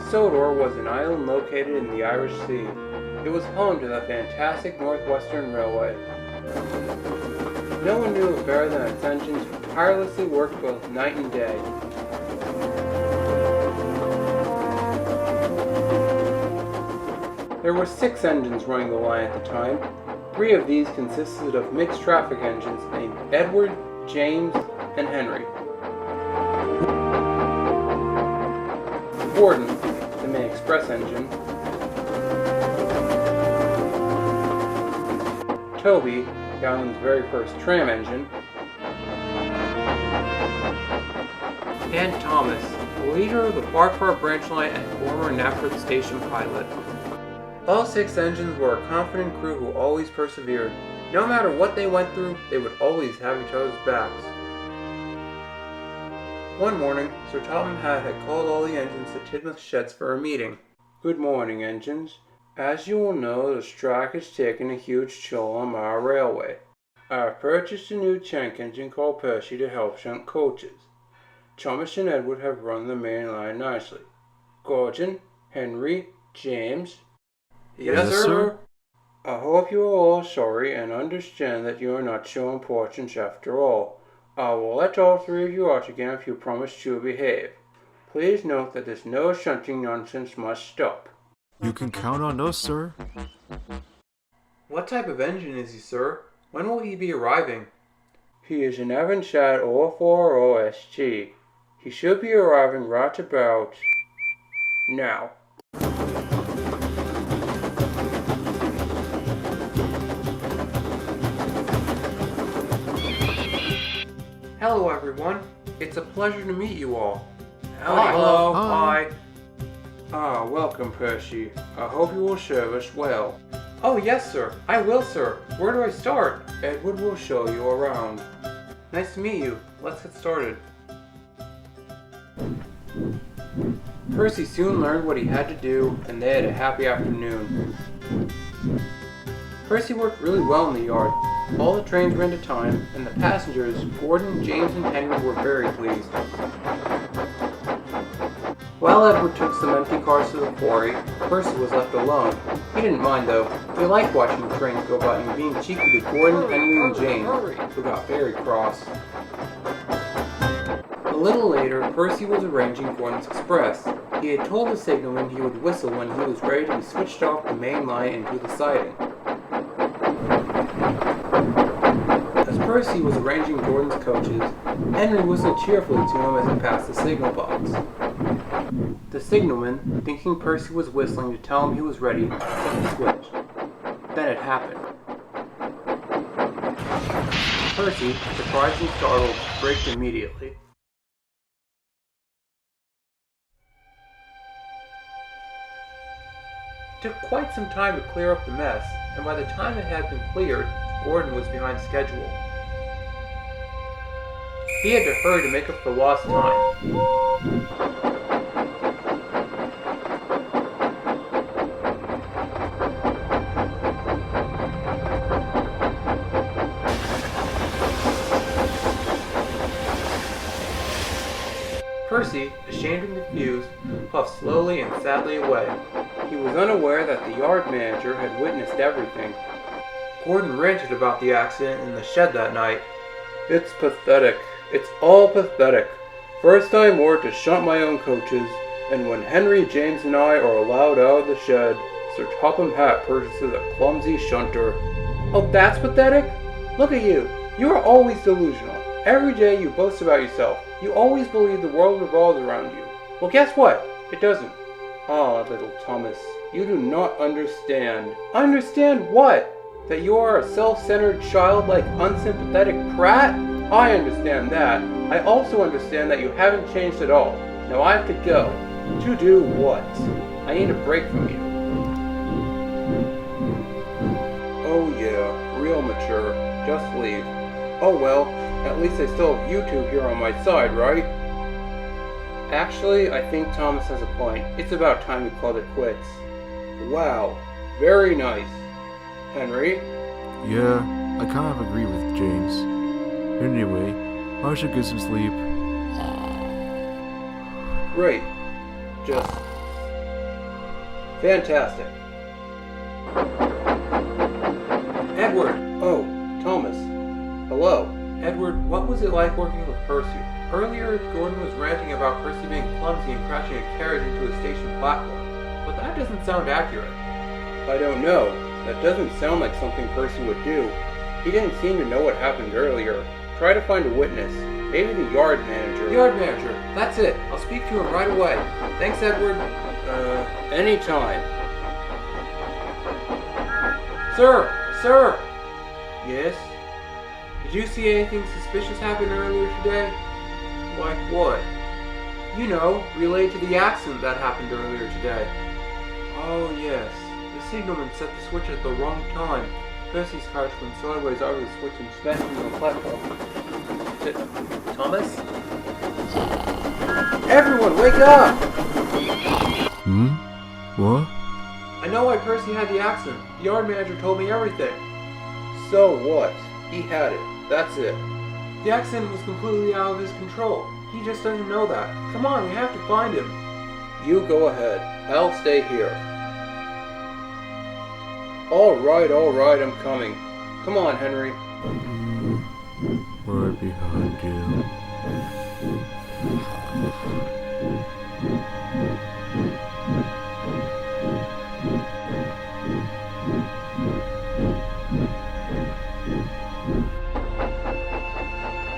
Sodor was an island located in the Irish Sea. It was home to the fantastic Northwestern Railway. No one knew it better than its engines who tirelessly worked both night and day. There were 6 engines running the line at the time. 3 of these consisted of mixed traffic engines named Edward, James, and Henry. Gordon, the main express engine. Toby, the island's very first tram engine. And Thomas, the leader of the Farquhar branch line and former Knapford station pilot. All 6 engines were a confident crew who always persevered. No matter what they went through, they would always have each other's backs. One morning, Sir Topham Hatt had called all the engines to Tidmouth Sheds for a meeting. Good morning, engines. As you will know, the strike has taken a huge toll on our railway. I have purchased a new tank engine called Percy to help shunt coaches. Thomas and Edward have run the main line nicely. Gordon, Henry, James. Yes, sir. I hope you are all sorry and understand that you are not so important after all. I will let all 3 of you out again if you promise to behave. Please note that this no shunting nonsense must stop. You can count on us, sir. What type of engine is he, sir? When will he be arriving? He is an Evanshad 040ST. He should be arriving right about now. Hello everyone, it's a pleasure to meet you all. Hello. Hi. Welcome Percy. I hope you will serve us well. Oh yes sir, I will sir. Where do I start? Edward will show you around. Nice to meet you. Let's get started. Percy soon learned what he had to do, and they had a happy afternoon. Percy worked really well in the yard. All the trains ran to time, and the passengers, Gordon, James, and Henry, were very pleased. While Edward took some empty cars to the quarry, Percy was left alone. He didn't mind though. He liked watching the trains go by and being cheeky to Gordon, Henry, and James, who got very cross. A little later, Percy was arranging Gordon's express. He had told the signalman he would whistle when he was ready to be switched off the main line into the siding. As Percy was arranging Gordon's coaches, Henry whistled cheerfully to him as he passed the signal box. The signalman, thinking Percy was whistling to tell him he was ready, took the switch. Then it happened. Percy, surprised and startled, braked immediately. It took quite some time to clear up the mess, and by the time it had been cleared, Gordon was behind schedule. He had to hurry to make up for lost time. Percy, ashamed and confused, puffed slowly and sadly away. He was unaware that the yard manager had witnessed everything. Gordon ranted about the accident in the shed that night. It's pathetic. It's all pathetic. First I'm ordered to shunt my own coaches, and when Henry, James, and I are allowed out of the shed, Sir Topham Hatt purchases a clumsy shunter. Oh, that's pathetic? Look at you. You are always delusional. Every day you boast about yourself. You always believe the world revolves around you. Well, guess what? It doesn't. Ah, little Thomas, you do not understand. Understand what? That you are a self-centered, childlike, unsympathetic prat? I understand that. I also understand that you haven't changed at all. Now I have to go. To do what? I need a break from you. Oh yeah, real mature. Just leave. Oh well, at least I still have you two here on my side, right? Actually, I think Thomas has a point. It's about time we called it quits. Wow, very nice. Henry? Yeah, I kind of agree with James. Anyway, I should get some sleep. Great. Just Fantastic. Edward! Oh, Thomas. Hello. Edward, what was it like working with Percy? Earlier, Gordon was ranting about Percy being clumsy and crashing a carriage into a station platform. But that doesn't sound accurate. I don't know. That doesn't sound like something Percy would do. He didn't seem to know what happened earlier. Try to find a witness. Maybe the yard manager. Yard manager. That's it. I'll speak to him right away. Thanks, Edward. Anytime. Sir! Sir! Yes? Did you see anything suspicious happen earlier today? Like what? You know, related to the accident that happened earlier today. Oh, yes. The signalman set the switch at the wrong time. Percy's crouched went sideways over the switch and smashed into the platform. Thomas? Everyone, wake up! What? I know why Percy had the accident. The yard manager told me everything. So what? He had it. That's it. The accident was completely out of his control. He just doesn't know that. Come on, we have to find him. You go ahead. I'll stay here. Alright, I'm coming. Come on, Henry. Right behind you.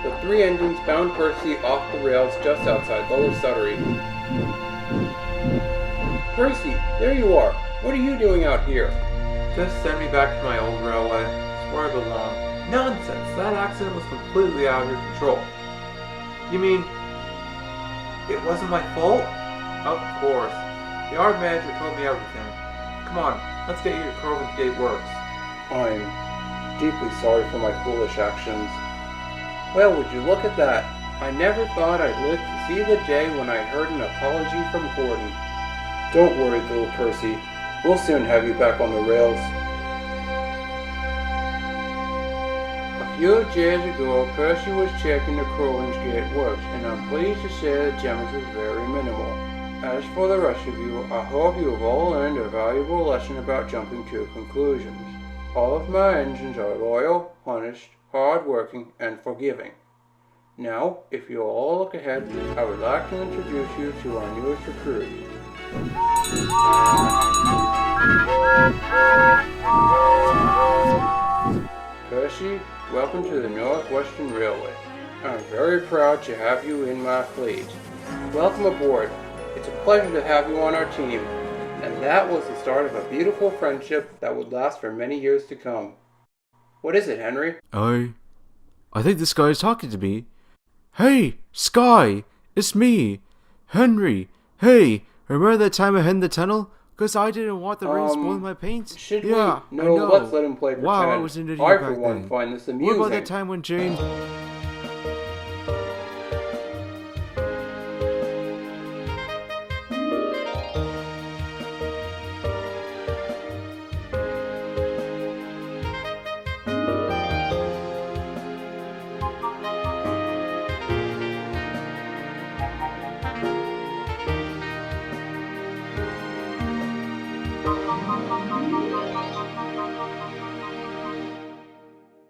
The three engines bound Percy off the rails just outside Lower Suttery. Percy, there you are. What are you doing out here? Just send me back to my old railway. It's where I belong. Nonsense! That accident was completely out of your control. You mean, it wasn't my fault? Of course. The yard manager told me everything. Come on, let's get you to Crowens Gate Works. I'm deeply sorry for my foolish actions. Well, would you look at that? I never thought I'd live to see the day when I heard an apology from Gordon. Don't worry, little Percy. We'll soon have you back on the rails. A few years ago, Percy was checking the Crowens Gate Works, and I'm pleased to say the damage was very minimal. As for the rest of you, I hope you have all learned a valuable lesson about jumping to conclusions. All of my engines are loyal, honest, hard-working, and forgiving. Now, if you'll all look ahead, I would like to introduce you to our newest recruit. Percy, welcome to the Northwestern Railway. I'm very proud to have you in my fleet. Welcome aboard. It's a pleasure to have you on our team. And that was the start of a beautiful friendship that would last for many years to come. What is it, Henry? I think this guy is talking to me. Hey, Sky! It's me! Henry! Hey! Remember that time I hid in the tunnel? Because I didn't want the rain spoiling my paint? Should yeah, we? No, let's let him play pretend. Wow, I was an idiot I, back for one, then. find this amusing. What about that time when James...